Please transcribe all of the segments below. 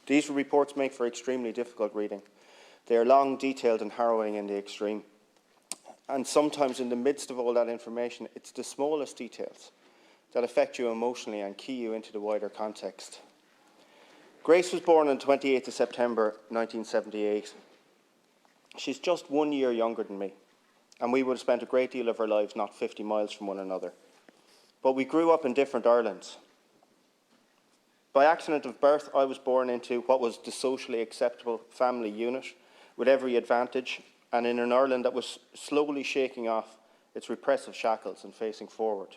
These reports make for extremely difficult reading. They are long, detailed and harrowing in the extreme. And sometimes in the midst of all that information, it's the smallest details that affect you emotionally and key you into the wider context. Grace was born on 28th of September 1978. She's just 1 year younger than me, and we would have spent a great deal of our lives not 50 miles from one another. But we grew up in different Irelands. By accident of birth, I was born into what was the socially acceptable family unit with every advantage, and in an Ireland that was slowly shaking off its repressive shackles and facing forward.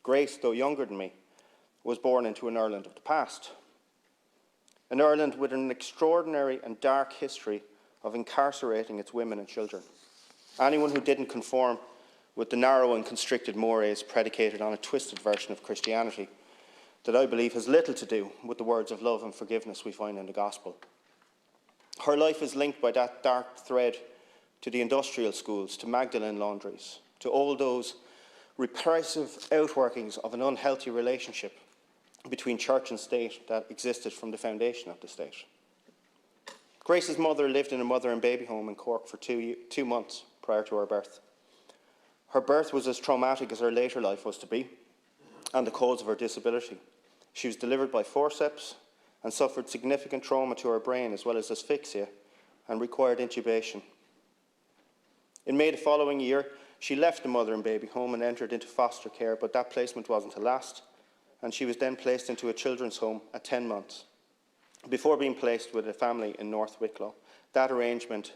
Grace, though younger than me, was born into an Ireland of the past. An Ireland with an extraordinary and dark history of incarcerating its women and children. Anyone who didn't conform with the narrow and constricted mores predicated on a twisted version of Christianity that I believe has little to do with the words of love and forgiveness we find in the Gospel. Her life is linked by that dark thread to the industrial schools, to Magdalene laundries, to all those repressive outworkings of an unhealthy relationship between church and state that existed from the foundation of the state. Grace's mother lived in a mother and baby home in Cork for 2 months prior to her birth. Her birth was as traumatic as her later life was to be, and the cause of her disability. She was delivered by forceps and suffered significant trauma to her brain as well as asphyxia and required intubation. In May the following year, she left the mother and baby home and entered into foster care, but that placement wasn't to last, and she was then placed into a children's home at 10 months, before being placed with a family in North Wicklow. That arrangement,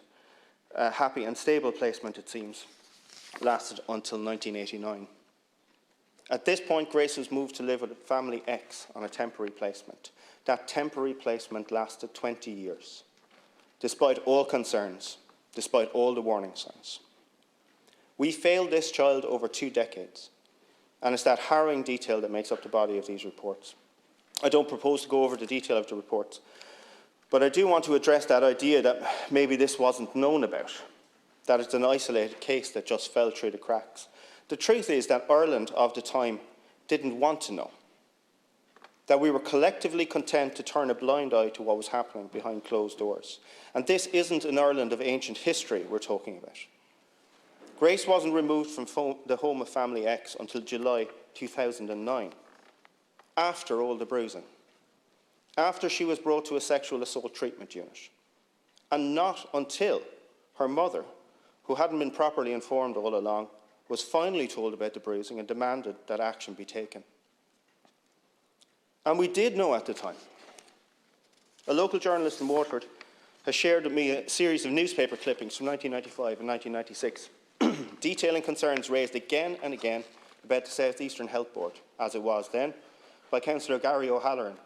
a happy and stable placement it seems, lasted until 1989. At this point, Grace was moved to live with family X on a temporary placement. That temporary placement lasted 20 years, despite all concerns, despite all the warning signs. We failed this child over 2 decades, and it's that harrowing detail that makes up the body of these reports. I don't propose to go over the detail of the reports, but I do want to address that idea that maybe this wasn't known about, that it's an isolated case that just fell through the cracks. The truth is that Ireland of the time didn't want to know, that we were collectively content to turn a blind eye to what was happening behind closed doors. And this isn't an Ireland of ancient history we're talking about. Grace wasn't removed from the home of family X until July 2009, after all the bruising, after she was brought to a sexual assault treatment unit, and not until her mother, who hadn't been properly informed all along, was finally told about the bruising and demanded that action be taken. And we did know at the time. A local journalist in Waterford has shared with me a series of newspaper clippings from 1995 and 1996, detailing concerns raised again and again about the South Eastern Health Board, as it was then, by Councillor Gary O'Halloran,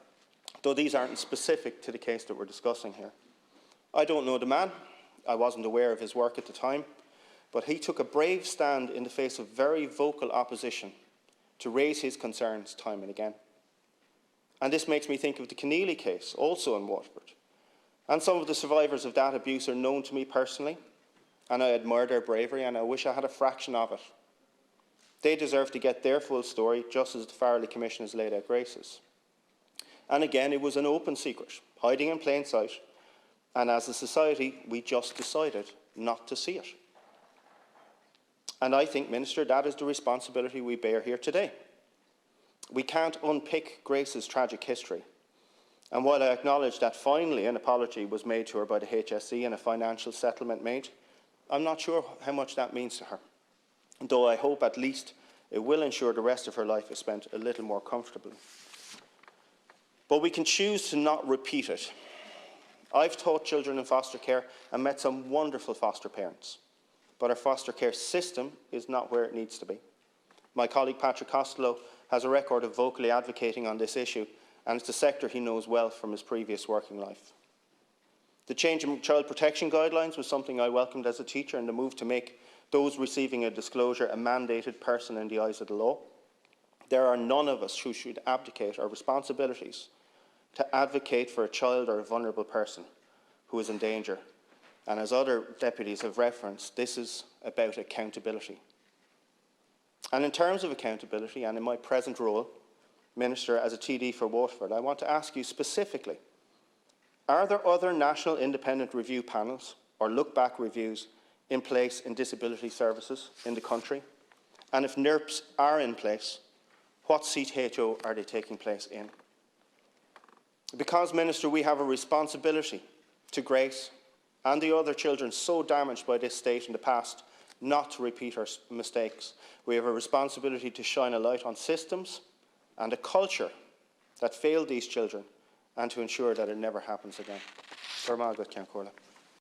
though these aren't specific to the case that we're discussing here. I don't know the man. I wasn't aware of his work at the time, but he took a brave stand in the face of very vocal opposition to raise his concerns time and again. And this makes me think of the Keneally case, also in Waterford. And some of the survivors of that abuse are known to me personally, and I admire their bravery, and I wish I had a fraction of it. They deserve to get their full story, just as the Farrelly Commission has laid out Grace's. And again, it was an open secret, hiding in plain sight, and as a society, we just decided not to see it. And I think, Minister, that is the responsibility we bear here today. We can't unpick Grace's tragic history. And while I acknowledge that finally an apology was made to her by the HSE and a financial settlement made, I'm not sure how much that means to her, though I hope at least it will ensure the rest of her life is spent a little more comfortably. But we can choose to not repeat it. I've taught children in foster care and met some wonderful foster parents, but our foster care system is not where it needs to be. My colleague Patrick Costello has a record of vocally advocating on this issue, and it's a sector he knows well from his previous working life. The change in child protection guidelines was something I welcomed as a teacher, and the move to make those receiving a disclosure a mandated person in the eyes of the law. There are none of us who should abdicate our responsibilities to advocate for a child or a vulnerable person who is in danger. And as other deputies have referenced, this is about accountability. And in terms of accountability, and in my present role, Minister, as a TD for Waterford, I want to ask you specifically Are there other national independent review panels or look-back reviews in place in disability services in the country? And if NIRPs are in place, what CTHO are they taking place in? Because, Minister, we have a responsibility to Grace and the other children so damaged by this state in the past not to repeat our mistakes. We have a responsibility to shine a light on systems and a culture that failed these children and to ensure that it never happens again. Farrelly.